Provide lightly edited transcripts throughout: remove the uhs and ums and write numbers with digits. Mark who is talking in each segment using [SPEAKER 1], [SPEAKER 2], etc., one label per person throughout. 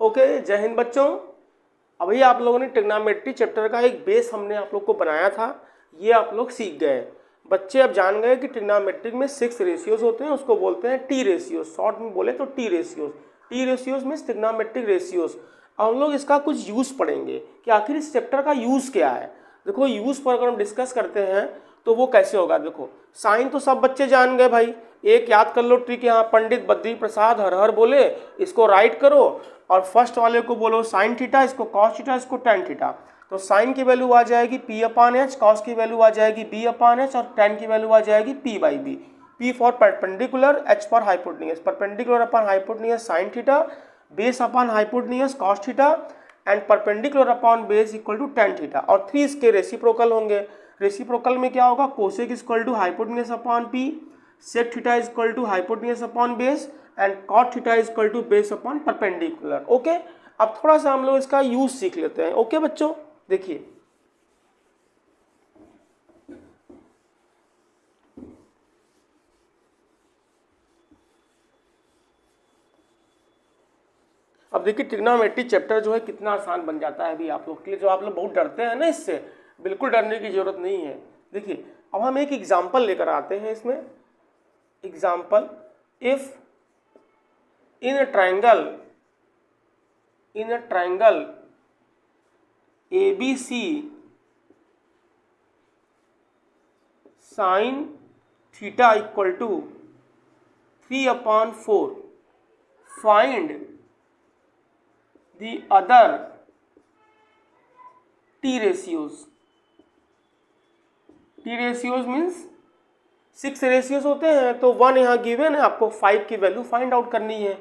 [SPEAKER 1] Okay, जय हिंद बच्चों। अभी आप लोगों ने ट्रिग्नोमेट्री चैप्टर का एक बेस हमने आप लोग को बनाया था, ये आप लोग सीख गए। बच्चे अब जान गए कि ट्रिग्नोमेट्रिक में 6 रेशियोज होते हैं, उसको बोलते हैं टी रेशियोज, शॉर्ट में बोले तो T ratios. T ratios means trigonometric ratios. अब हम लोग इसका कुछ यूज़ पढ़ेंगे कि आखिर इस चैप्टर का यूज़ क्या है। देखो, यूज़ पर अगर हम डिस्कस करते हैं तो वो कैसे होगा। देखो, साइन तो सब बच्चे जान गए भाई, एक याद कर लो ट्रिक यहाँ, पंडित बद्री प्रसाद हर हर बोले, इसको राइट करो और फर्स्ट वाले को बोलो साइन थीटा, इसको कॉस थीटा, इसको टेन थीटा। तो साइन की वैल्यू आ जाएगी पी अपान एच, कॉस की वैल्यू आ जाएगी बी अपान एच और टेन की वैल्यू आ जाएगी P by B. P for perpendicular, H for hypotenuse. Perpendicular upon hypotenuse sine theta, base upon hypotenuse cos theta and perpendicular upon base equal to tan theta. और 3 इसके reciprocal होंगे। Reciprocal में क्या होगा, cosec equal to hypotenuse upon P, sec theta equal to hypotenuse upon base and cot theta equal to base upon perpendicular. Okay, अब थोड़ा सा हम लोग इसका यूज सीख लेते हैं। ओके बच्चों, देखिए अब देखिए ट्रिग्नोमेट्री चैप्टर जो है कितना आसान बन जाता है अभी आप लोग के लिए। जो आप लोग बहुत डरते हैं ना, इससे बिल्कुल डरने की जरूरत नहीं है। देखिए, अब हम एक एग्जाम्पल लेकर आते हैं इसमें। Example, if in a triangle ABC sine theta equal to 3/4, find the other T ratios। T ratios means 6 ratios होते हैं, तो 1 यहाँ गिवन है, आपको 5 की वैल्यू फाइंड आउट करनी है।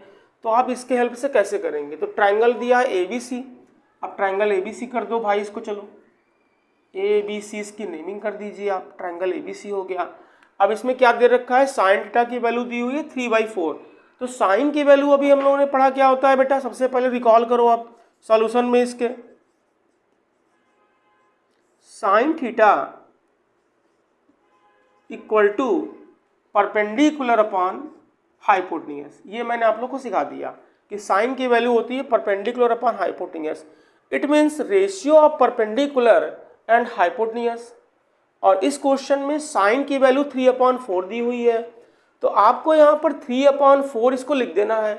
[SPEAKER 1] तो आप इसके हेल्प से कैसे करेंगे। तो ट्राइंगल दिया है ABC, अब ट्राइंगल ABC कर दो भाई इसको। चलो ABC इसकी नेमिंग कर दीजिए आप, ट्राइंगल ABC हो गया। अब इसमें क्या दे रखा है, साइन थीटा की वैल्यू दी हुई है 3/4। तो साइन की वैल्यू अभी हम लोगों ने पढ़ा क्या होता है बेटा, सबसे पहले रिकॉल करो आप सॉल्यूशन में इसके। Sine theta equal to perpendicular upon hypotenuse. ये मैंने आप लोग को सिखा दिया कि साइन की वैल्यू होती है perpendicular upon hypotenuse. It means ratio of perpendicular and hypotenuse. और इस क्वेश्चन में साइन की वैल्यू 3/4 दी हुई है, तो आपको यहाँ पर 3/4 इसको लिख देना है।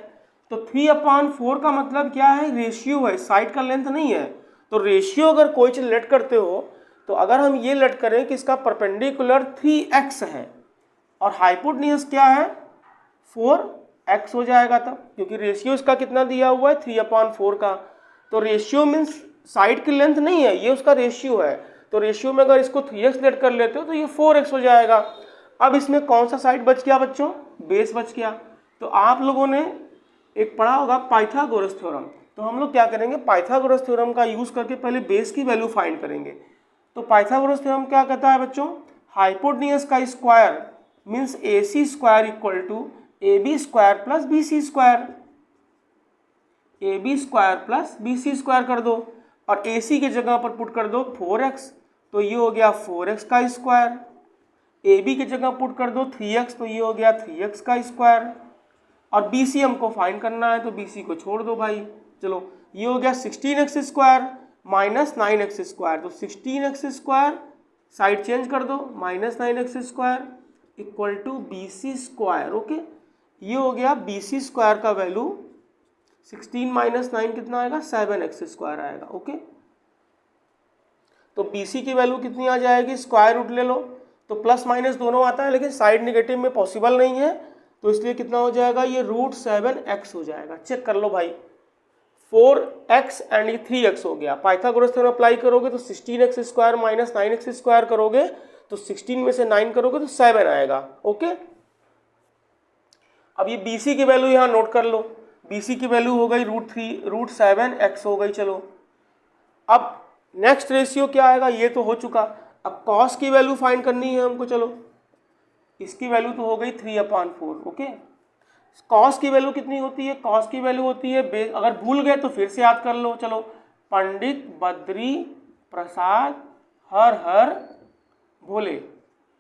[SPEAKER 1] तो 3/4 का मतलब क्या है, रेशियो है, साइड का लेंथ नहीं है। तो रेशियो अगर कोई चीज लेट करते हो, तो अगर हम ये लेट करें कि इसका परपेंडिकुलर 3x है और हाइपोटेन्यूज क्या है 4x हो जाएगा तब, क्योंकि रेशियो इसका कितना दिया हुआ है 3/4 का। तो रेशियो मीन्स साइड की लेंथ नहीं है, ये उसका रेशियो है। तो रेशियो में अगर इसको 3x लेट कर लेते हो तो ये 4x हो जाएगा। अब इसमें कौन सा साइड बच गया बच्चों, बेस बच गया। तो आप लोगों ने एक पढ़ा होगा पाइथागोरस थ्योरम। तो हम लोग क्या करेंगे, पाइथागोरस थ्योरम का यूज करके पहले बेस की वैल्यू फाइंड करेंगे। तो पाइथागोरस थ्योरम क्या कहता है बच्चों, हाइपोटेन्यूज का square means AC square equal to AB square plus BC square. AB square plus BC square कर दो और AC की जगह पर पुट कर दो 4x, तो ये हो गया 4x का स्क्वायर। AB की जगह पुट कर दो 3x, तो ये हो गया 3x का स्क्वायर। और BC हमको फाइंड करना है, तो BC को छोड़ दो भाई। चलो, ये हो गया 16x square minus 9x square. तो 16x स्क्वायर साइड चेंज कर दो, minus 9x square equal to BC square. Okay, ये हो गया BC स्क्वायर का वैल्यू 16 माइनस 9 कितना आएगा, 7x स्क्वायर आएगा। ओके, तो BC की वैल्यू कितनी आ जाएगी, स्क्वायर रूट ले लो तो प्लस माइनस दोनों आता है, लेकिन साइड नेगेटिव में पॉसिबल नहीं है, तो इसलिए कितना हो जाएगा, ये √7x हो जाएगा। चेक कर लो भाई, 4x एंड ये 3x हो गया। पाइथागोरस थ्योरम अप्लाई करोगे तो 16x square minus 9x square करोगे तो 16 में से 9 करोगे तो 7 आएगा। ओके, अब ये BC की वैल्यू यहाँ नोट कर लो। BC की वैल्यू हो गई √7x हो गई। चलो, अब नेक्स्ट रेशियो क्या आएगा, ये तो हो चुका। अब कॉस की वैल्यू फाइंड करनी है हमको। चलो, इसकी वैल्यू तो हो गई 3/4। ओके, कॉस की वैल्यू कितनी होती है, कॉस की वैल्यू होती है अगर भूल गए तो फिर से याद कर लो। चलो, पंडित बद्री प्रसाद हर हर भोले।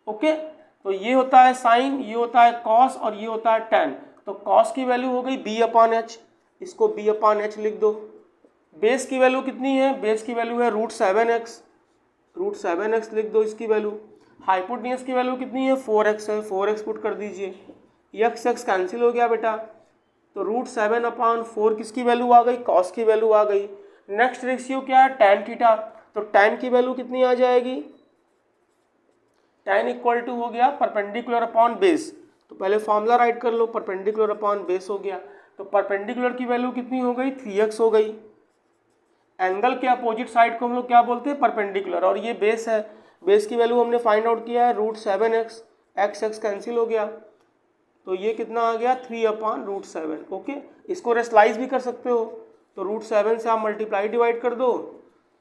[SPEAKER 1] ओके, तो ये होता है साइन, ये होता है कॉस और ये होता है टेन। तो कॉस की वैल्यू हो गई B/H, इसको b अपान एच लिख दो। बेस की वैल्यू कितनी है, बेस की वैल्यू है √7x, √7x लिख दो इसकी वैल्यू। हाइपोटेन्यूज की वैल्यू कितनी है 4x है, 4x पुट कर दीजिए, x कैंसिल हो गया बेटा, तो √7/4 किसकी वैल्यू आ गई, कॉस की वैल्यू आ गई। नेक्स्ट रेशियो क्या है tan थीटा, तो tan की वैल्यू कितनी आ जाएगी, tan इक्वल टू हो गया परपेंडिकुलर अपॉन बेस, तो पहले फॉर्मूला राइट कर लो, परपेंडिकुलर अपॉन बेस हो गया, तो परपेंडिकुलर की वैल्यू कितनी हो गई 3x हो गई। एंगल के अपोजिट साइड को हम लोग क्या बोलते हैं परपेंडिकुलर, और ये बेस है, बेस की वैल्यू हमने फाइंड आउट किया है √7x, x कैंसिल हो गया, तो ये कितना आ गया 3/√7। ओके, इसको रेस्लाइज भी कर सकते हो, तो √7 से आप मल्टीप्लाई डिवाइड कर दो,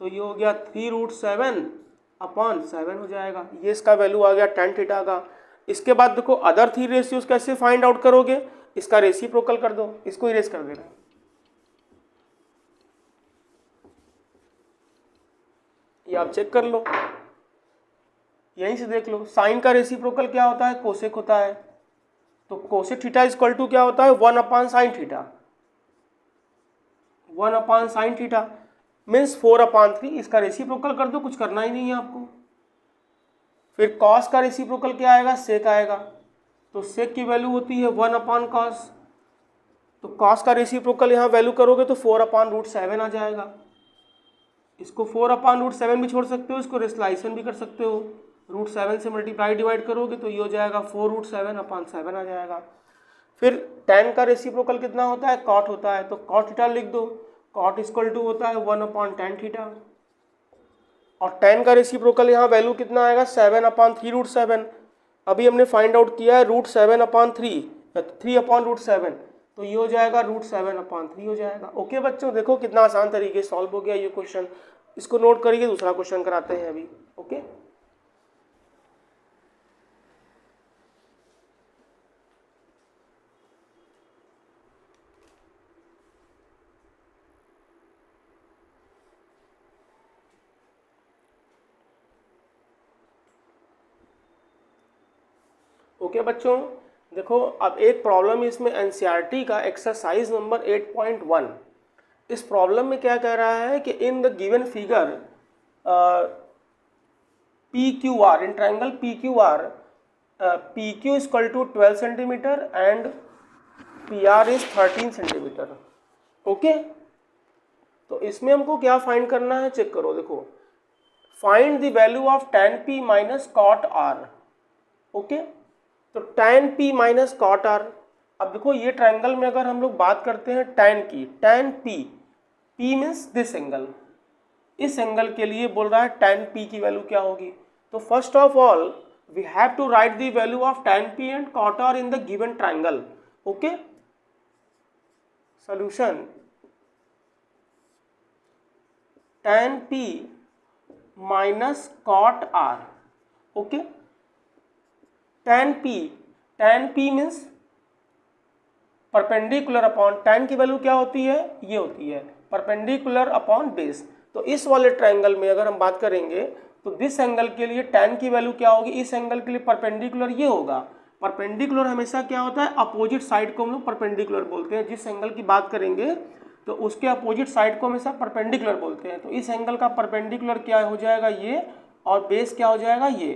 [SPEAKER 1] तो ये हो गया 3√7/7 हो जाएगा। ये इसका वैल्यू आ गया tan थीटा का। इसके बाद देखो अदर 3 रेशियोज कैसे फाइंड आउट करोगे, इसका रेसिप्रोकल कर दो, इसको इरेज कर देना, ये आप चेक कर लो, यहीं से देख लो। साइन का रेसिप्रोकल क्या होता है, कोसेक होता है, तो कोसेक थीटा इक्वल टू क्या होता है 1/sin theta, 1/sin theta means 4/3, इसका रेसिप्रोकल कर दो, कुछ करना ही नहीं है आपको। फिर कॉस का रेसिप्रोकल क्या आएगा, सेक आएगा, तो सेक की वैल्यू होती है 1/cos, तो कॉस का रेसिप्रोकल यहाँ वैल्यू करोगे तो 4/√7 आ जाएगा। इसको 4/√7 भी छोड़ सकते हो, इसको रेस्लाइसन भी कर सकते हो, √7 से मल्टीप्लाई डिवाइड करोगे तो ये हो जाएगा 4√7/7 आ जाएगा। फिर tan का रेसिप्रोकल कितना होता है, cot होता है, तो cot थीटा लिख दो, cot इक्वल टू होता है 1/tan थीटा, और tan का रेसिप्रोकल यहाँ वैल्यू कितना आएगा 7/3√7, अभी हमने फाइंड आउट किया है √7/3, 3/√7, तो ये हो जाएगा √7/3 हो जाएगा। ओके बच्चों, देखो कितना आसान तरीके से सॉल्व हो गया ये क्वेश्चन, इसको नोट करिए, दूसरा क्वेश्चन कराते हैं अभी। ओके, ओके बच्चों, देखो अब एक प्रॉब्लम इसमें एनसीईआरटी का एक्सरसाइज नंबर 8.1। इस प्रॉब्लम में क्या कह रहा है कि in the given figure PQR, in triangle PQR, PQ equal to 12 centimetre and PR is 13 centimetre. Okay, तो इसमें हमको क्या फाइंड करना है, चेक करो, देखो find the value of tan P minus cot R। Okay, तो tan P minus cot R, अब देखो ये ट्रायंगल में अगर हम लोग बात करते हैं tan की, tan P, P means this angle, इस एंगल के लिए बोल रहा है tan P की वैल्यू क्या होगी, तो first of all we have to write the value of tan P and cot R in the given triangle. Okay, solution tan P minus cot R। Okay, tan P means perpendicular upon, tan की value क्या होती है, ये होती है perpendicular upon base, तो इस वाले ट्रायंगल में अगर हम बात करेंगे तो दिस एंगल के लिए tan की वैल्यू क्या होगी, इस एंगल के लिए परपेंडिकुलर ये होगा। परपेंडिकुलर हमेशा क्या होता है, अपोजिट साइड को हम लोग परपेंडिकुलर बोलते हैं, जिस एंगल की बात करेंगे तो उसके अपोजिट साइड को हमेशा परपेंडिकुलर बोलते हैं, तो इस एंगल का परपेंडिकुलर क्या हो जाएगा ये, और बेस क्या हो जाएगा ये,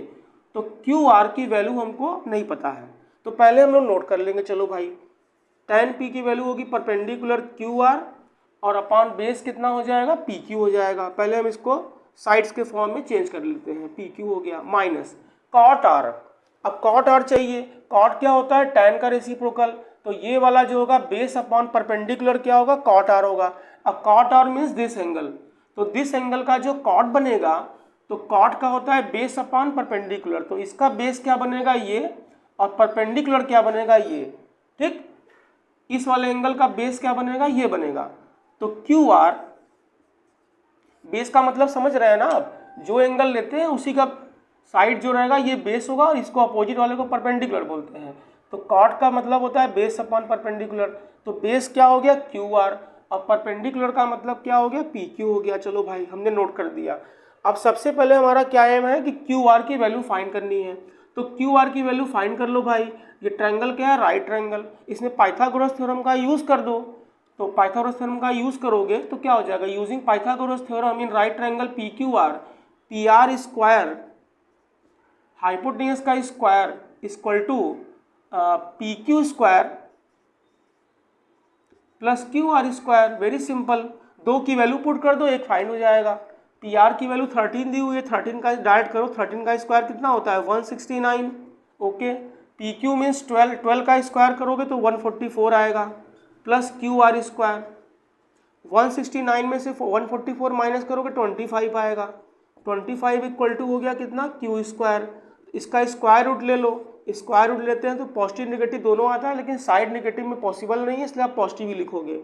[SPEAKER 1] तो QR की वैल्यू हमको नहीं पता है, तो पहले हम लोग नोट कर लेंगे। चलो भाई, tan P की वैल्यू होगी परपेंडिकुलर QR और अपॉन बेस कितना हो जाएगा PQ हो जाएगा। पहले हम इसको साइड्स के फॉर्म में चेंज कर लेते हैं, PQ हो गया माइनस cot R, अब cot R चाहिए, cot क्या होता है tan का रेसिप्रोकल, तो ये वाला जो होगा बेस अपॉन परपेंडिकुलर क्या होगा cot R होगा। अब cot R means this angle, तो दिस एंगल का जो cot बनेगा, तो cot का होता है बेस अपॉन परपेंडिकुलर, तो इसका बेस क्या बनेगा ये, और परपेंडिकुलर क्या बनेगा ये, ठीक, इस वाले एंगल का बेस क्या बनेगा ये बनेगा, तो QR, बेस का मतलब समझ रहे हैं ना आप, जो एंगल लेते हैं उसी का साइड जो रहेगा ये बेस होगा, और इसको अपोजिट वाले को परपेंडिकुलर बोलते हैं, तो cot का मतलब होता है बेस अपॉन परपेंडिकुलर, तो बेस क्या हो गया QR, और परपेंडिकुलर का मतलब क्या हो गया PQ हो गया। चलो भाई हमने नोट कर दिया। अब सबसे पहले हमारा क्या एम है कि QR की वैल्यू फाइंड करनी है, तो QR की वैल्यू फाइंड कर लो भाई। ये ट्रायंगल क्या है, राइट ट्रायंगल, इसमें पाइथागोरस थ्योरम का यूज़ कर दो, तो पाइथागोरस थ्योरम का यूज़ करोगे तो क्या हो जाएगा, using Pythagoras theorem in right triangle P Q R, P R square hypotenuse का square equal to P Q square plus Q R square. Very simple, दो की वैल्यू पुट कर दो, एक फाइंड हो जाएगा। पी आर की वैल्यू 13 दी हुई है, 13 का डायरेक्ट करो, 13 का स्क्वायर कितना होता है 169। ओके, पी क्यू मीन्स 12, 12 का स्क्वायर करोगे तो 144 आएगा, प्लस क्यू आर स्क्वायर 169 में से 144 माइनस करोगे 25 आएगा, 25 इक्वल टू हो गया कितना क्यू स्क्वायर। इसका स्क्वायर रूट ले लो, स्क्वायर रूट लेते हैं तो पॉजिटिव नेगेटिव दोनों आता है, लेकिन साइड नेगेटिव में पॉसिबल नहीं है, इसलिए आप पॉजिटिव ही लिखोगे।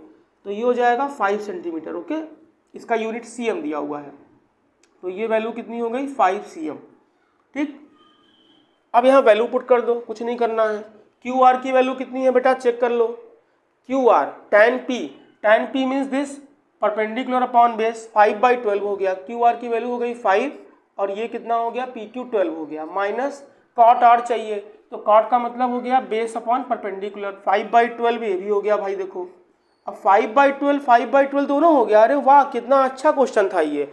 [SPEAKER 1] तो ये हो जाएगा 5 सेंटीमीटर। ओके, इसका यूनिट cm दिया हुआ है, तो ये वैल्यू कितनी हो गई 5 cm। ठीक, अब यहाँ वैल्यू पुट कर दो, कुछ नहीं करना है। क्यू आर की वैल्यू कितनी है बेटा, चेक कर लो। Q R tan p means this perpendicular upon base, 5/12 हो गया। क्यू आर की वैल्यू हो गई 5 और ये कितना हो गया पी क्यू 12 हो गया, माइनस कॉट आर चाहिए, तो कॉट का मतलब हो गया बेस अपॉन परपेंडिकुलर, 5/12 ये भी हो गया भाई। देखो अब 5/12 दोनों हो गया। अरे वाह, कितना अच्छा क्वेश्चन था ये,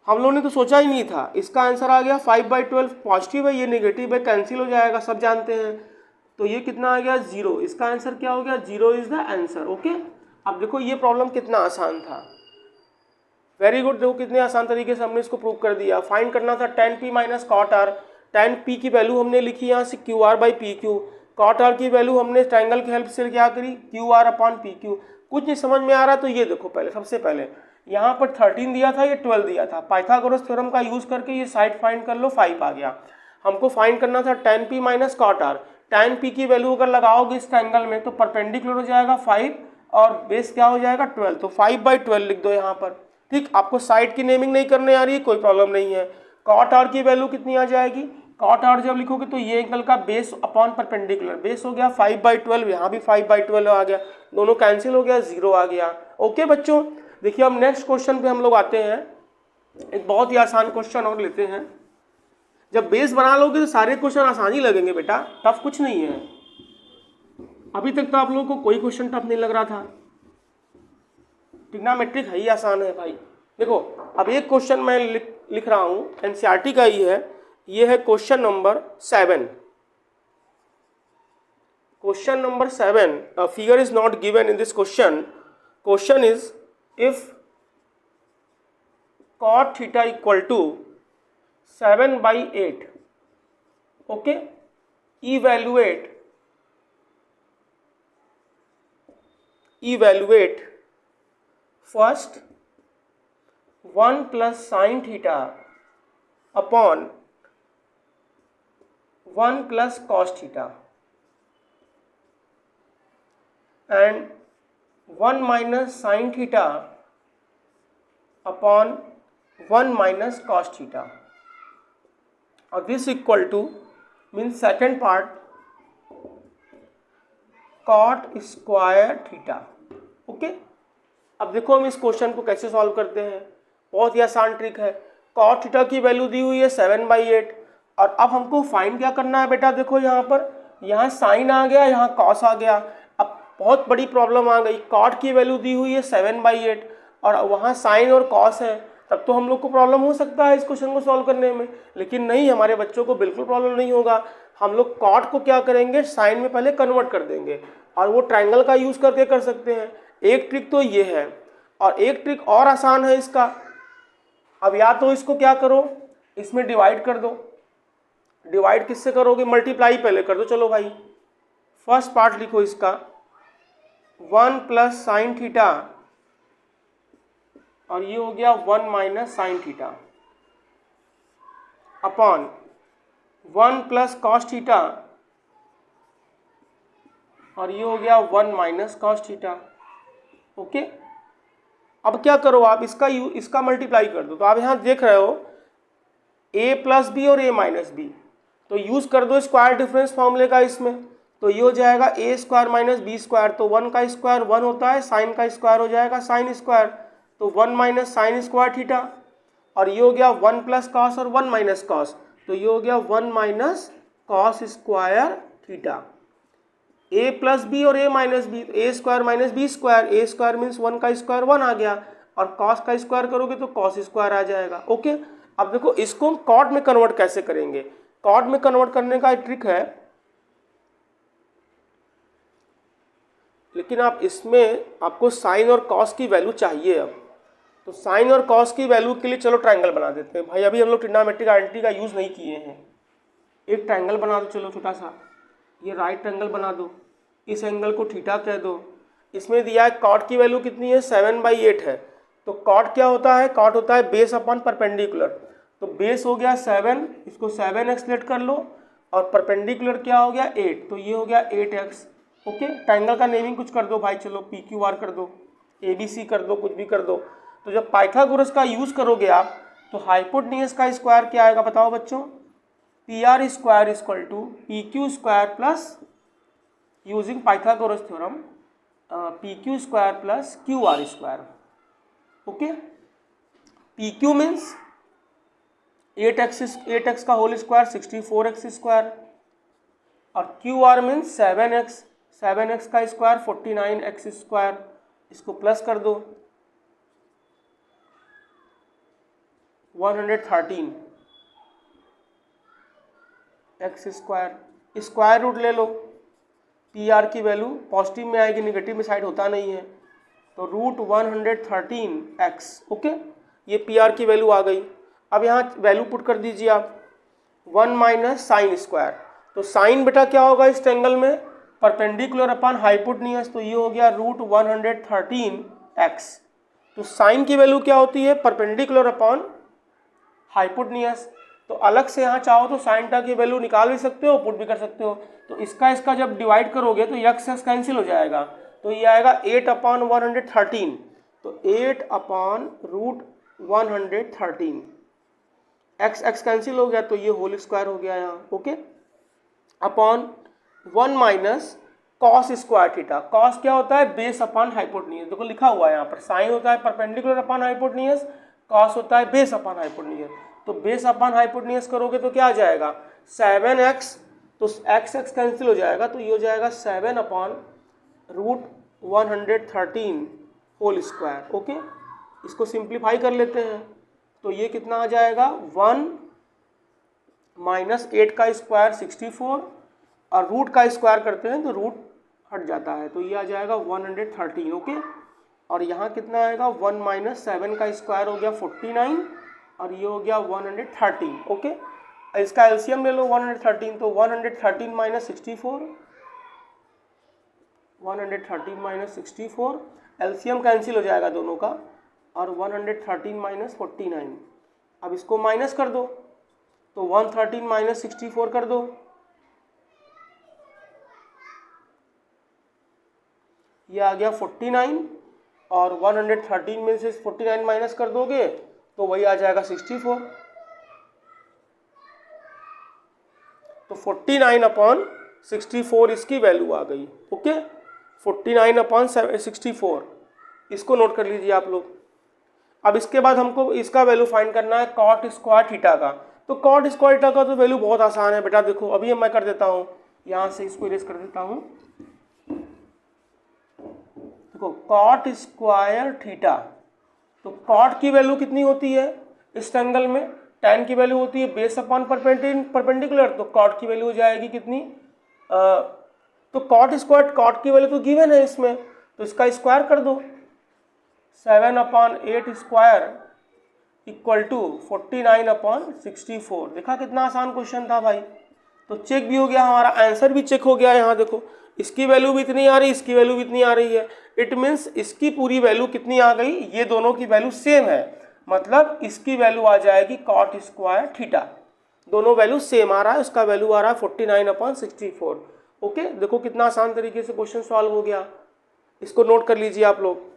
[SPEAKER 1] हम लोगों ने तो सोचा ही नहीं था। इसका आंसर आ गया 5/12, पॉजिटिव है, ये नेगेटिव है, कैंसिल हो जाएगा, सब जानते हैं। तो ये कितना आ गया 0, इसका आंसर क्या हो गया 0 इज द आंसर। ओके, अब देखो ये प्रॉब्लम कितना आसान था, वेरी गुड। देखो कितने आसान तरीके से हमने इसको प्रूव कर दिया। फाइंड करना था tan p minus cot R, tan p की वैल्यू हमने लिखी यहाँ से Q R by P Q, cot R की वैल्यू हमने ट्राइंगल की हेल्प से क्या करी Q R upon P Q. कुछ नहीं समझ में आ रहा तो ये देखो, पहले सबसे पहले यहाँ पर 13 दिया था, ये 12 दिया था, पाइथागोरस थ्योरम का यूज करके ये साइड फाइंड कर लो, 5 आ गया। हमको फाइंड करना था tan p minus cot R, tan p की वैल्यू अगर लगाओगे इस ट्राइंगल में तो परपेंडिकुलर हो जाएगा 5 और बेस क्या हो जाएगा 12, तो 5/12 लिख दो यहाँ पर। ठीक, आपको साइड की नेमिंग नहीं करने आ रही है, कोई प्रॉब्लम नहीं है। कॉट आर की वैल्यू कितनी आ जाएगी, कॉट आर जब लिखोगे तो ये एंगल का बेस अपॉन परपेंडिकुलर, बेस हो गया 5/12, यहाँ भी 5/12 आ गया, दोनों कैंसिल हो गया, 0 आ गया। ओके बच्चों, देखिए अब नेक्स्ट क्वेश्चन पे हम लोग आते हैं। एक बहुत ही आसान क्वेश्चन और लेते हैं। जब बेस बना लोगे तो सारे क्वेश्चन आसान ही लगेंगे बेटा, टफ कुछ नहीं है। अभी तक तो आप लोगों को कोई क्वेश्चन टफ नहीं लग रहा था, ट्रिग्नोमेट्रिक है ही आसान है भाई। देखो अब एक क्वेश्चन मैं लिख रहा हूँ, एनसीईआरटी का ही है, ये है question number 7। Question number 7, figure is not given in this question. Question is if cot theta equal to 7/8, okay, evaluate first 1 plus sin theta upon 1 plus cos theta and 1 minus sin theta upon 1 minus cos theta, और this equal to means second part cot square theta. Okay, अब देखो हम इस question को कैसे solve करते हैं, बहुत ही आसान ट्रिक है। कॉट थीटा की वैल्यू दी हुई है 7/8 और अब हमको फाइंड क्या करना है बेटा, देखो यहाँ पर, यहाँ साइन आ गया, यहाँ कॉस आ गया। अब बहुत बड़ी प्रॉब्लम आ गई, कॉट की वैल्यू दी हुई है 7/8 और वहाँ साइन और कॉस है, तब तो हम लोग को प्रॉब्लम हो सकता है इस क्वेश्चन को सॉल्व करने में। लेकिन नहीं, हमारे बच्चों को बिल्कुल प्रॉब्लम नहीं होगा। हम लोग कॉट को क्या करेंगे, साइन में पहले कन्वर्ट कर देंगे और वो ट्राइंगल का यूज़ करके कर सकते हैं। एक ट्रिक तो ये है और एक ट्रिक और आसान है इसका। अब या तो इसको क्या करो, इसमें डिवाइड कर दो। डिवाइड किससे करोगे, मल्टीप्लाई पहले कर दो। चलो भाई, फर्स्ट पार्ट लिखो इसका, 1 प्लस साइन थीटा और ये हो गया 1 minus sine theta upon 1 plus cos theta और ये हो गया 1 माइनस कॉस थीटा। ओके, अब क्या करो आप, इसका मल्टीप्लाई कर दो। तो आप यहाँ देख रहे हो a प्लस बी और a माइनस बी, तो यूज़ कर दो स्क्वायर डिफरेंस फॉर्मूले का इसमें। तो ये हो जाएगा a square minus B square, तो 1 का स्क्वायर 1 होता है, साइन का स्क्वायर हो जाएगा साइन स्क्वायर, तो 1 माइनस साइन स्क्वायर थीटा और ये हो गया 1 प्लस कॉस और 1 माइनस कॉस, तो ये हो गया 1 माइनस कॉस स्क्वायर थीटा। ए प्लस बी और ए माइनस बी, ए स्क्वायर माइनस बी स्क्वायर, ए स्क्वायर मीन्स 1 का स्क्वायर 1 आ गया, और कॉस का स्क्वायर करोगे तो कॉस स्क्वायर आ जाएगा। ओके, अब देखो इसको हम कॉट में कन्वर्ट कैसे करेंगे। कॉट में कन्वर्ट करने का एक ट्रिक है, लेकिन आप इसमें आपको साइन और कॉस की वैल्यू चाहिए। अब तो साइन और कॉस की वैल्यू के लिए चलो ट्रायंगल बना देते हैं भाई। अभी हम लोग ट्रिग्नोमेट्रिक आइडेंटिटी का यूज़ नहीं किए हैं। एक ट्रायंगल बना दो चलो छोटा सा, ये राइट ट्रायंगल बना दो, इस एंगल को थीटा कह दो। इसमें दिया है कॉट की वैल्यू कितनी है, 7/8 है। तो कॉट क्या होता है, कॉट होता है बेस अपॉन परपेंडिकुलर। तो बेस हो गया 7, इसको 7x लेट कर लो, और परपेंडिकुलर क्या हो गया 8, तो ये हो गया 8x। ओके, ट्रायंगल का नेमिंग कुछ कर दो भाई, चलो PQR कर दो, ABC कर दो, कुछ भी कर दो। तो जब पाइथागोरस का यूज़ करोगे आप, तो हाइपोटेन्यूज का स्क्वायर क्या आएगा बताओ बच्चों, PR square equal to PQ square plus, using Pythagoras theorem, PQ square plus QR square. Okay, PQ means 8x का होल स्क्वायर 64x स्क्वायर, और QR मीन्स 7x का स्क्वायर 49x स्क्वायर। इसको plus कर दो 113 x स्क्वायर, स्क्वायर रूट ले लो, PR की value positive में आएगी, निगेटिव में साइड होता नहीं है, तो रूट 113x। ओके, ये PR की वैल्यू आ गई। अब यहाँ वैल्यू पुट कर दीजिए आप, 1 माइनस साइन स्क्वायर। तो साइन बेटा क्या होगा इस ट्रायंगल में, परपेंडिकुलर अपॉन हाइपोटेन्यूज, तो ये हो गया रूट 113x। तो साइन की वैल्यू क्या होती है, परपेंडिकुलर अपॉन हाइपोटेन्यूज। तो अलग से यहाँ चाहो तो साइन टा की वैल्यू निकाल भी सकते हो, पुट भी कर सकते हो। तो इसका जब डिवाइड करोगे तो x कैंसिल हो जाएगा, तो ये आएगा 8/113। तो 8/√113, x कैंसिल हो गया, तो ये होल स्क्वायर हो गया यहाँ। Okay, upon 1 minus cos square theta. Cos क्या होता है, बेस अपॉन हाइपोटेन्यूज। देखो लिखा हुआ है यहाँ पर, साइन होता है परपेंडिकुलर अपॉन हाइपोटेन्यूज, कॉस होता है बेस अपॉन हाइपोटेन्यूज। तो बेस अपॉन हाइपोटेन्यूज करोगे तो क्या आ जाएगा 7x, तो x कैंसिल हो जाएगा, तो ये हो जाएगा 7/√113 होल स्क्वायर। ओके, इसको सिंप्लीफाई कर लेते हैं, तो ये कितना आ जाएगा 1 माइनस 8 का स्क्वायर 64, और रूट का स्क्वायर करते हैं तो रूट हट जाता है, तो ये आ जाएगा 113। ओके, और यहाँ कितना आएगा 1 माइनस 7 का स्क्वायर हो गया 49, और ये हो गया 113। ओके, इसका एलसीएम ले लो 113, तो 113 माइनस 64, 113 माइनस 64, एलसीएम कैंसिल हो जाएगा दोनों का, और 113 माइनस 49। अब इसको माइनस कर दो, तो 113 माइनस 64 कर दो, ये आ गया 49, और 113 में से 49 माइनस कर दोगे तो वही आ जाएगा 64। तो 49/64 इसकी वैल्यू आ गई। ओके, 49/64, इसको नोट कर लीजिए आप लोग। अब इसके बाद हमको इसका वैल्यू फाइंड करना है कॉट स्क्वायर थीटा का। तो कॉट स्क्वायर थीटा का तो वैल्यू बहुत आसान है बेटा। देखो अभी मैं कर देता हूँ, यहाँ से इसको इरेज कर देता हूँ। देखो कॉट स्क्वायर थीटा, तो कॉट की वैल्यू कितनी होती है इस ट्रायंगल में, tan की वैल्यू होती है बेस अपॉन परपेंडिकुलर, तो कॉट की वैल्यू हो जाएगी कितनी, तो कॉट स्क्वायर, कॉट की वैल्यू तो गिवन है इसमें, तो इसका स्क्वायर कर दो, 7/8 स्क्वायर इक्वल टू 49/64। देखा कितना आसान क्वेश्चन था भाई। तो चेक भी हो गया, हमारा आंसर भी चेक हो गया। यहाँ देखो इसकी वैल्यू भी इतनी आ रही, इसकी वैल्यू भी इतनी आ रही है। इट मीन्स इसकी पूरी वैल्यू कितनी आ गई, ये दोनों की वैल्यू सेम है, मतलब इसकी वैल्यू आ जाएगी कॉट स्क्वायर थीटा। दोनों वैल्यू सेम आ रहा है, उसका वैल्यू आ रहा है 49/64। ओके, देखो कितना आसान तरीके से क्वेश्चन सॉल्व हो गया। इसको नोट कर लीजिए आप लोग।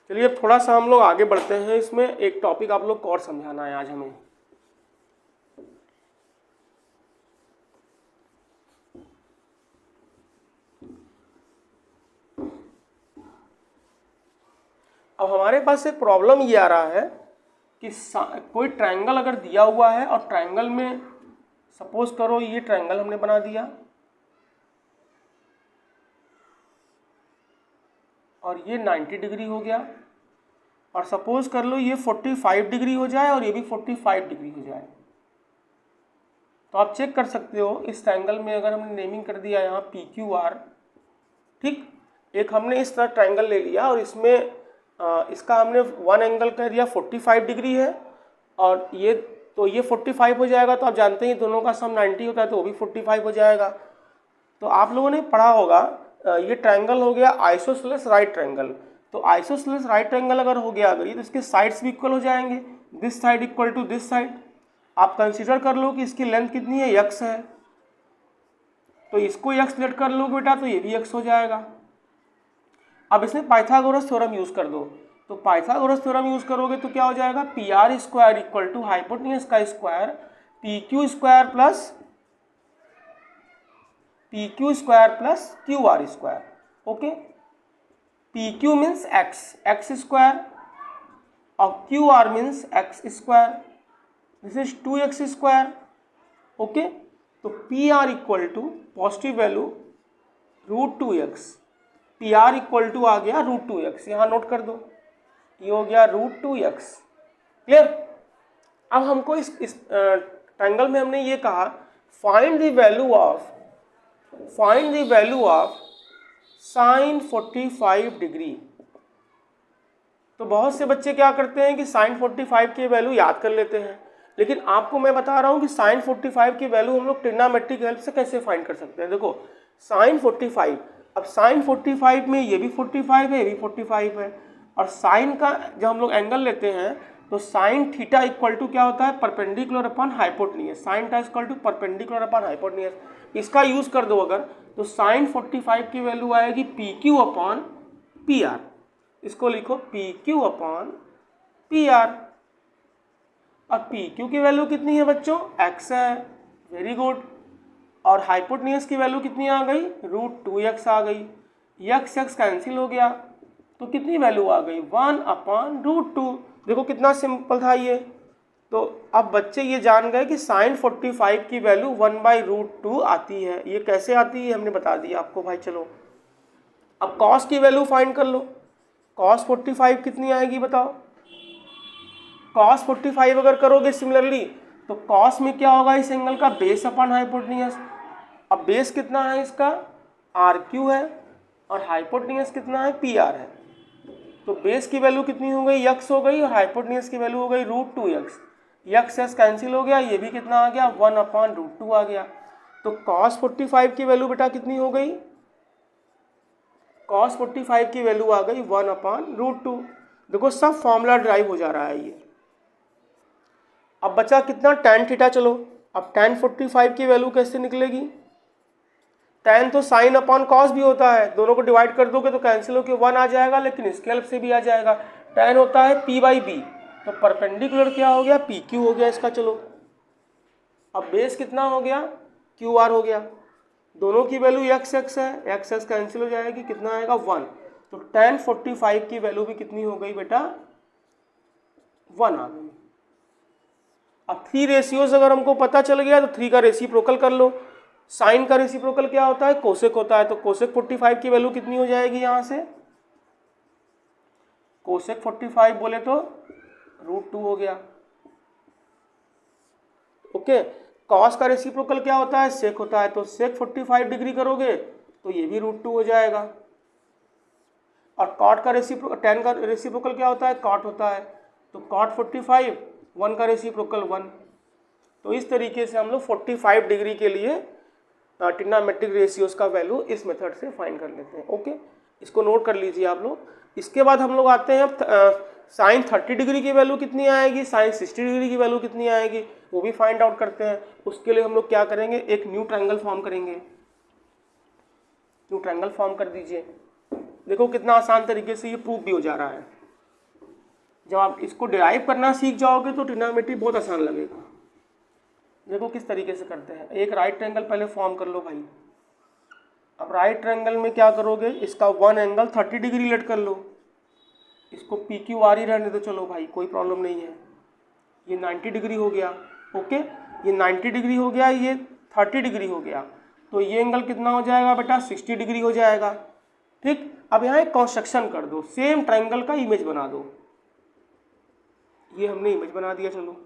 [SPEAKER 1] चलिए अब थोड़ा सा हम लोग आगे बढ़ते हैं। इसमें एक टॉपिक आप लोग को और समझाना है आज हमें। अब हमारे पास एक प्रॉब्लम ये आ रहा है कि कोई ट्रायंगल अगर दिया हुआ है और ट्रायंगल में सपोज करो ये ट्रायंगल हमने बना दिया और ये 90 डिग्री हो गया, और सपोज कर लो ये 45 डिग्री हो जाए और ये भी 45 डिग्री हो जाए। तो आप चेक कर सकते हो इस ट्रायंगल में अगर हमने नेमिंग कर दिया यहाँ PQR, ठीक, एक हमने इस तरह ट्रायंगल ले लिया और इसमें इसका हमने वन एंगल कह दिया 45 डिग्री है, और ये 45 हो जाएगा। तो आप जानते हैं दोनों का सम 90 होता है, तो वो भी 45 हो जाएगा। तो आप लोगों ने पढ़ा होगा ये ट्रायंगल हो गया आइसोसेलेस राइट ट्रायंगल। तो आइसोसेलेस राइट ट्रायंगल अगर हो गया अगर ये, तो इसके साइड्स भी इक्वल हो जाएंगे, this side equal to this side. आप कंसीडर कर लो कि इसकी लेंथ कितनी है, x है, तो इसको x लेट कर लो बेटा, तो ये भी x हो जाएगा। अब इसमें पाइथागोरस थ्योरम यूज कर दो, तो पाइथागोरस थ्योरम यूज करोगे तो क्या हो जाएगा, PR square equal to hypotenuse का square PQ square plus QR square. Okay, PQ means x square और QR means x square, this is 2x square. Okay, तो PR equal to positive value √2x, PR equal to आ गया √2x, यहाँ note कर दो, ये हो गया √2x। क्लियर। अब हमको इस ट्रायंगल में हमने ये कहा find the value of sine 45 degree. तो बहुत से बच्चे क्या करते हैं कि साइन 45 की वैल्यू याद कर लेते हैं, लेकिन आपको मैं बता रहा हूँ कि साइन 45 की वैल्यू हम लोग ट्रिग्नोमेट्री की हेल्प से कैसे फाइंड कर सकते हैं। देखो साइन 45, अब साइन 45 में ये भी 45 है, ये भी 45 है, और साइन का जब हम लोग एंगल लेते हैं तो साइन थीटा इक्वल टू क्या होता है, perpendicular upon hypotenuse. Sine theta equal to perpendicular upon hypotenuse, इसका यूज कर दो अगर, तो साइन 45 की वैल्यू आएगी PQ अपॉन PR। इसको लिखो PQ अपॉन PR, और PQ की वैल्यू कितनी है बच्चों, x है, वेरी गुड, और हाइपोटेन्यूज की वैल्यू कितनी आ गई, √2x आ गई, x कैंसिल हो गया, तो कितनी वैल्यू आ गई, 1 अपॉन √2। देखो कितना सिंपल था ये। तो अब बच्चे ये जान गए कि साइन 45 की वैल्यू 1/√2 आती है। ये कैसे आती है हमने बता दिया आपको भाई। चलो अब कॉस की वैल्यू फाइंड कर लो, कॉस 45 कितनी आएगी बताओ। कॉस 45 अगर करोगे सिमिलरली, तो कॉस में क्या होगा, इस एंगल का बेस अपॉन हाइपोटेन्यूज। अब बेस कितना है इसका, RQ है, और हाइपोटेन्यूज कितना है, PR है। तो बेस की वैल्यू कितनी हो गई, x हो गई, और हाइपोटेन्यूज की वैल्यू हो गई √2x। x कैंसिल हो गया, ये भी कितना आ गया, 1 अपॉन √2 आ गया। तो cos 45 की वैल्यू बेटा कितनी हो गई, cos 45 की वैल्यू आ गई 1 अपॉन √2। देखो सब फॉर्मूला ड्राइव हो जा रहा है ये। अब बचा कितना, tan थीटा। चलो अब tan 45 की वैल्यू कैसे निकलेगी, tan तो साइन अपॉन कॉस भी होता है, दोनों को डिवाइड कर दोगे तो कैंसिल होकर 1 आ जाएगा, लेकिन इसके हेल्प से भी आ जाएगा। tan होता है P/B, तो परपेंडिकुलर क्या हो गया, PQ हो गया इसका। चलो अब बेस कितना हो गया, QR हो गया, दोनों की वैल्यू x है, x कैंसिल हो जाएगी, कितना आएगा 1। तो tan 45 की वैल्यू भी कितनी हो गई बेटा, 1 आ गई। अब 3 रेशियोज अगर हमको पता चल गया तो 3 का रेसिप्रोकल कर लो। साइन का रेसिप्रोकल क्या होता है, कोसेक होता है, तो कोसेक 45 की वैल्यू कितनी हो जाएगी, यहां से कोसेक 45 बोले तो √2 हो गया। ओके, कॉस का रेसिप्रोकल क्या होता है, सेक होता है, तो सेक 45 डिग्री करोगे तो ये भी √2 हो जाएगा। और कॉट का रेसिप्रोकल, tan का रेसिप्रोकल क्या होता है, कॉट होता है, तो कॉट 45, 1 का रेसिप्रोकल 1। तो इस तरीके से हम लोग 45 डिग्री के लिए ट्रिग्नोमेट्रिक रेशियोज का वैल्यू इस मेथड से फाइंड कर लेते हैं। ओके, इसको नोट कर लीजिए आप लोग। इसके बाद हम लोग आते हैं साइन 30 डिग्री की वैल्यू कितनी आएगी, साइन 60 डिग्री की वैल्यू कितनी आएगी, वो भी फाइंड आउट करते हैं। उसके लिए हम लोग क्या करेंगे, एक न्यू ट्रायंगल फॉर्म करेंगे। न्यू ट्रायंगल फॉर्म कर दीजिए। देखो कितना आसान तरीके से ये प्रूफ भी हो जा रहा है। जब आप इसको डिराइव करना सीख जाओगे तो ट्रिग्नोमेट्री बहुत आसान लगेगा। देखो किस तरीके से करते हैं। एक राइट ट्रायंगल पहले फॉर्म कर लो भाई। अब राइट ट्रायंगल में क्या करोगे, इसका वन एंगल 30 डिग्री लेट कर लो, इसको पी क्यू आर ही रहने दो, चलो भाई कोई प्रॉब्लम नहीं है। ये 90 डिग्री हो गया, ओके, ये 90 डिग्री हो गया, ये 30 डिग्री हो गया, तो ये एंगल कितना हो जाएगा बेटा 60 डिग्री हो जाएगा। ठीक, अब यहाँ एक कंस्ट्रक्शन कर दो, सेम ट्रायंगल का इमेज बना दो। ये हमने इमेज बना दिया, चलो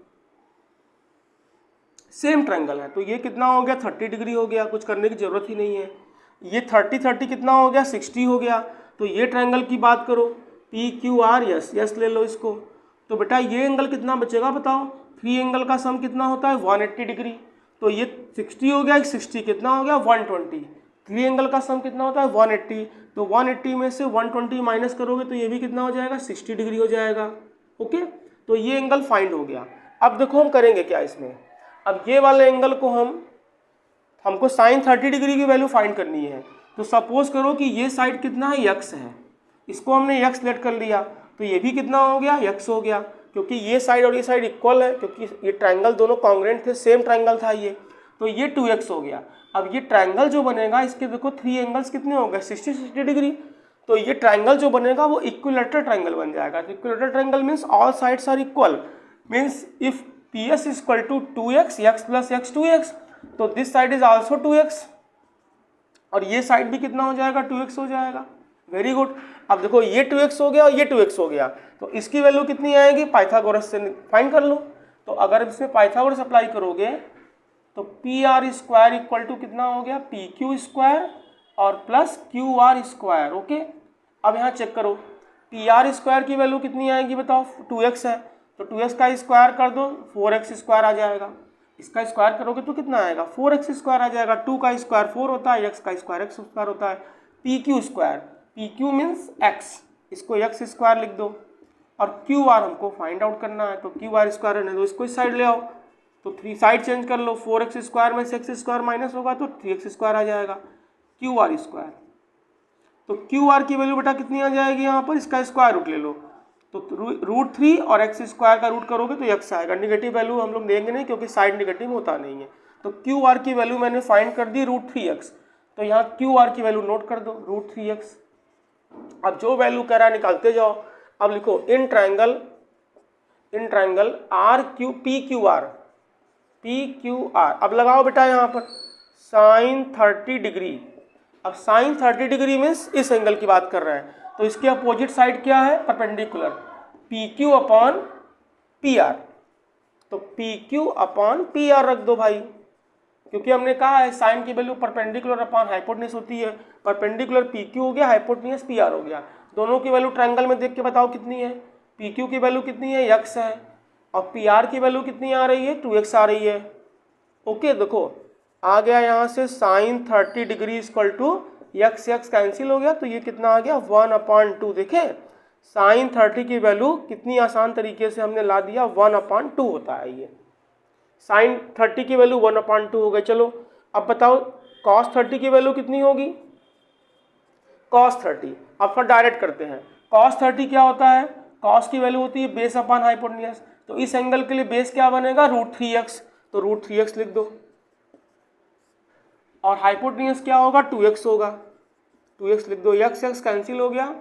[SPEAKER 1] सेम ट्रायंगल है, तो ये कितना हो गया 30 डिग्री हो गया, कुछ करने की जरूरत ही नहीं है। ये 30 कितना हो गया 60 हो गया। तो ये ट्रायंगल की बात करो, P Q are yes, yes ले लो इसको, तो बेटा ये एंगल कितना बचेगा बताओ, 3 एंगल का सम कितना होता है 180 डिग्री, तो ये 60 हो गया, 60 कितना हो गया 120, 3 एंगल का सम कितना होता है 180, तो 180 में से 120 माइनस करोगे तो ये भी कितना हो जाएगा 60 डिग्री हो जाएगा। ओके, तो ये एंगल फाइंड हो गया। अब देखो हम करेंगे क्या इसमें, अब ये वाले एंगल को हमको साइन 30 डिग्री की वैल्यू फाइंड करनी है। तो सपोज करो कि ये साइड कितना है यक्स है, इसको हमने यक्स लेट कर लिया, तो ये भी कितना हो गया यक्स हो गया, क्योंकि ये साइड और ये साइड इक्वल है, क्योंकि ये ट्रायंगल दोनों कॉन्ग्रुएंट थे, सेम ट्रायंगल था ये, तो ये 2x हो गया। अब ये ट्रायंगल जो बनेगा इसके देखो 3 एंगल्स कितने हो गए 60 डिग्री, तो ये ट्रायंगल जो बनेगा वो इक्विलेटरल ट्रायंगल बन जाएगा। तो equilateral triangle means all sides are equal, means if PS is equal to 2x, x plus x 2x, तो this side is also 2x, और ये साइड भी कितना हो जाएगा 2x हो जाएगा। वेरी गुड, अब देखो ये 2x हो गया और ये 2x हो गया, तो इसकी वैल्यू कितनी आएगी पाइथागोरस से फाइंड कर लो। तो अगर इसमें पाइथागोरस अप्लाई करोगे तो P R square equal to कितना हो गया पी क्यू स्क्वायर और plus Q R square. Okay, अब यहाँ चेक करो पी आर स्क्वायर की वैल्यू कितनी आएगी बताओ 2x है, तो 2x का स्क्वायर कर दो 4x स्क्वायर आ जाएगा, इसका स्क्वायर करोगे तो कितना आएगा 4x स्क्वायर आ जाएगा, 2 का स्क्वायर 4 होता है, x का स्क्वायर x स्क्वायर होता है, P Q square, P Q means x, इसको x स्क्वायर लिख दो, और क्यू आर हमको फाइंड आउट करना है, तो क्यू आर स्क्वायर रहने दो, इसको इस साइड ले आओ, तो 3 साइड चेंज कर लो, 4x स्क्वायर में से x स्क्वायर माइनस होगा तो 3x स्क्वायर आ जाएगा, क्यू आर स्क्वायर। तो क्यू आर की वैल्यू बेटा कितनी आ जाएगी यहाँ पर, इसका स्क्वायर रूट ले लो, तो √3 और x स्क्वायर का रूट करोगे तो x आएगा। निगेटिव वैल्यू हम लोग देंगे नहीं क्योंकि साइड निगेटिव होता नहीं है। तो क्यू आर की वैल्यू मैंने फाइंड कर दी √3x, तो यहाँ क्यू आर की वैल्यू नोट कर दो √3x। अब जो वैल्यू कह रहा है निकालते जाओ। अब लिखो in triangle R Q P Q R, अब लगाओ बेटा यहाँ पर साइन 30 डिग्री। अब साइन 30 डिग्री मीन्स इस एंगल की बात कर रहे हैं, तो इसके अपोजिट साइड क्या है perpendicular, P Q upon P R, तो P Q upon P R रख दो भाई, क्योंकि हमने कहा है साइन की वैल्यू परपेंडिकुलर अपॉन हाइपोटेन्यूज होती है, परपेंडिकुलर पी क्यू हो गया, हाइपोटेन्यूज पी आर हो गया, दोनों की वैल्यू ट्रायंगल में देख के बताओ कितनी है, पी क्यू की वैल्यू कितनी है x है, और पी आर की वैल्यू कितनी आ रही है 2x आ रही है। ओके, देखो आ गया यहाँ से sine 30 degree equal to x cancel हो गया, तो ये कितना आ गया 1/2। देखे साइन 30 की वैल्यू कितनी आसान तरीके से हमने ला दिया, 1/2 होता है ये, साइन 30 की वैल्यू 1/2 हो गई। चलो अब बताओ कॉस 30 की वैल्यू कितनी होगी, कॉस 30, अब फिर डायरेक्ट करते हैं, कॉस 30 क्या होता है, कॉस की वैल्यू होती है बेस अपॉन हाइपोटेन्यूज, तो इस एंगल के लिए बेस क्या बनेगा √3x, तो √3x लिख दो, और हाइपोटेन्यूज क्या होगा 2x होगा, 2x लिख दो, x कैंसिल हो गया,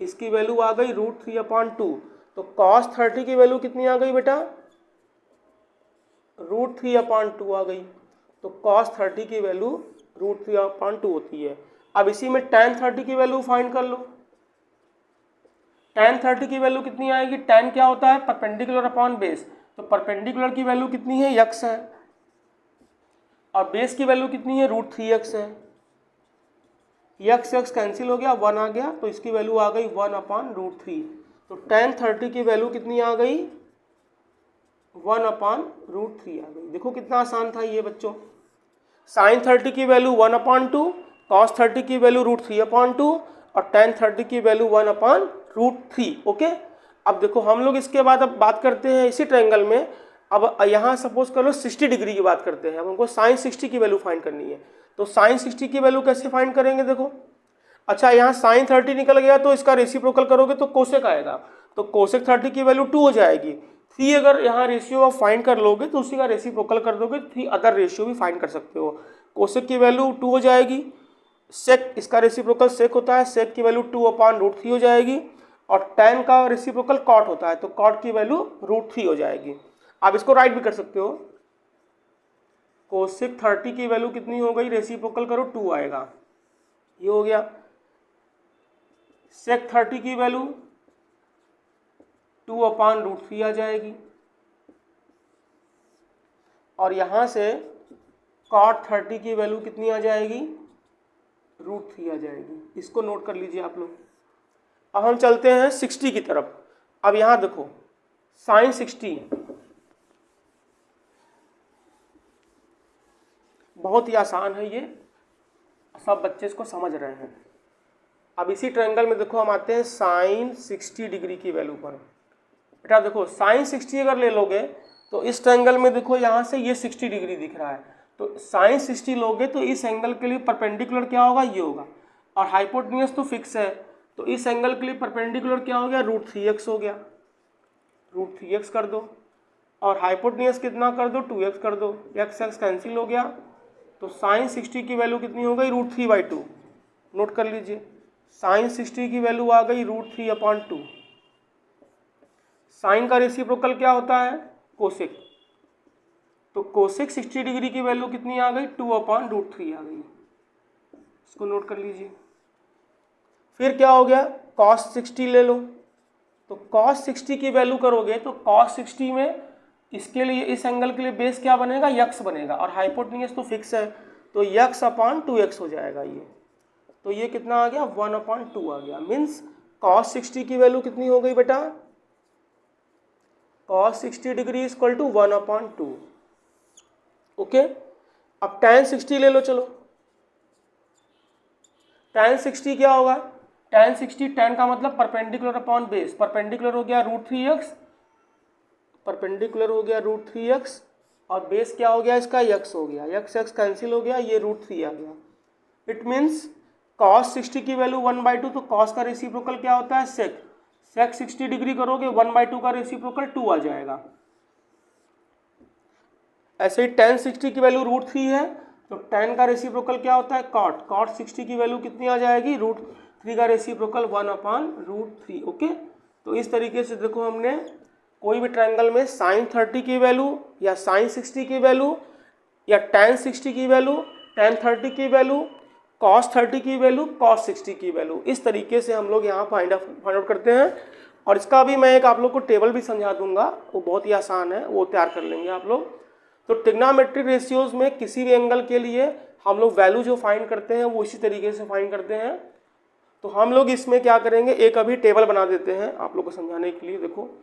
[SPEAKER 1] इसकी वैल्यू आ गई √3/2, तो cos 30 की वैल्यू कितनी आ गई बेटा √3/2 आ गई, तो cos 30 की वैल्यू √3/2 होती है। अब इसी में tan 30 की वैल्यू फाइंड कर लो, tan 30 की वैल्यू कितनी आएगी, tan क्या होता है परपेंडिकुलर अपॉन बेस, तो परपेंडिकुलर की वैल्यू कितनी है x है, और बेस की वैल्यू कितनी है √3x है, x कैंसिल हो गया 1 आ गया, तो इसकी वैल्यू आ गई 1/√3, तो tan 30 की वैल्यू कितनी आ गई 1/√3 आ गई। देखो कितना आसान था ये बच्चों, साइन 30 की वैल्यू 1/2, cos 30 की वैल्यू √3/2 और tan 30 की वैल्यू 1/√3। ओके, अब देखो हम लोग इसके बाद अब बात करते हैं इसी ट्रायंगल में, अब यहाँ सपोज कर लो 60 डिग्री की बात करते हैं, अब हमको साइन 60 की वैल्यू फाइंड करनी है, तो साइन 60 की वैल्यू कैसे फाइंड करेंगे देखो, अच्छा यहाँ साइन 30 निकल गया तो इसका रेसिप्रोकल करोगे तो कोसेक आएगा, तो कोसेक 30 की वैल्यू 2 हो जाएगी, 3 अगर यहाँ रेशियो आप फाइंड कर लोगे तो उसी का रेसिप्रोकल कर दोगे, 3 अदर रेशियो भी फाइंड कर सकते हो, कोसेक की वैल्यू 2 हो जाएगी, सेक इसका रेसिप्रोकल सेक होता है, सेक की वैल्यू 2/√3 हो जाएगी, और tan का रेसिप्रोकल cot होता है, तो cot की वैल्यू √3 हो जाएगी। आप इसको राइट भी कर सकते हो, कोसेक 30 की वैल्यू कितनी हो गई, रेसिप्रोकल करो 2 आएगा, ये हो गया। सेक 30 की वैल्यू 2/√3 आ जाएगी, और यहां से cot 30 की वैल्यू कितनी आ जाएगी, √3 आ जाएगी। इसको नोट कर लीजिए आप लोग। अब हम चलते हैं 60 की तरफ। अब यहां देखो sin 60 बहुत ही आसान है, ये सब बच्चे इसको समझ रहे हैं। अब इसी ट्रायंगल में देखो हम आते हैं sin 60 डिग्री की वैल्यू पर। बेटा देखो sin 60 अगर ले लोगे तो इस ट्रायंगल में देखो यहाँ से ये 60 डिग्री दिख रहा है, तो sin 60 लोगे तो इस एंगल के लिए परपेंडिकुलर क्या होगा, ये होगा, और हाइपोटेन्यूज तो फिक्स है, तो इस एंगल के लिए परपेंडिकुलर क्या हो गया, √3x हो गया, √3x कर दो, और हाइपोटेन्यूज कितना कर दो, 2x कर दो, x कैंसिल हो गया, तो sin 60 की वैल्यू कितनी हो गई, √3/2। नोट कर लीजिए, sin 60 की वैल्यू आ गई √3/2। साइन का रेसिप्रोकल क्या होता है, कोसेक, तो कोसेक 60 डिग्री की वैल्यू कितनी आ गई, 2/√3 आ गई, इसको नोट कर लीजिए। फिर क्या हो गया, cos 60 ले लो, तो cos 60 की वैल्यू करोगे तो cos 60 में इसके लिए, इस एंगल के लिए बेस क्या बनेगा, x बनेगा, और हाइपोटेन्यूज तो फिक्स है, तो x/2x हो जाएगा ये, तो ये कितना आ गया, 1/2 आ गया। मीन्स cos 60 की वैल्यू कितनी हो गई बेटा, cos 60 degree equal to 1/2। Okay, अब tan 60 ले लो, चलो tan 60 क्या होगा, tan 60, tan का मतलब परपेंडिकुलर अपॉन बेस, परपेंडिकुलर हो गया √3x, परपेंडिकुलर हो गया √3x, और बेस क्या हो गया इसका, x हो गया, x कैंसिल हो गया, ये √3 आ गया। इट मीन्स cos 60 की वैल्यू 1/2, तो cos का रेसिप्रोकल क्या होता है, sec 60 डिग्री करोगे 1/2 का रेसिप्रोकल 2 आ जाएगा। ऐसे ही tan 60 की वैल्यू √3 है, तो tan का रेसिप्रोकल क्या होता है, cot 60 की वैल्यू कितनी आ जाएगी, √3 का रेसिप्रोकल 1/√3। ओके, तो इस तरीके से देखो हमने कोई भी ट्रायंगल में sin 30 की वैल्यू या sin 60 की वैल्यू या tan 60 की वैल्यू, tan 30 की वैल्यू, cos 30 की वैल्यू, cos 60 की वैल्यू, इस तरीके से हम लोग यहाँ फाइंड आउट करते हैं। और इसका भी मैं एक आप लोग को टेबल भी समझा दूंगा, वो बहुत ही आसान है, वो तैयार कर लेंगे आप लोग। तो ट्रिग्नोमेट्रिक रेशियोज में किसी भी एंगल के लिए हम लोग वैल्यू जो फाइंड करते हैं वो इसी तरीके से फाइंड करते हैं। तो हम लोग इसमें क्या करेंगे, एक अभी टेबल बना देते हैं आप लोग को समझाने के लिए। देखो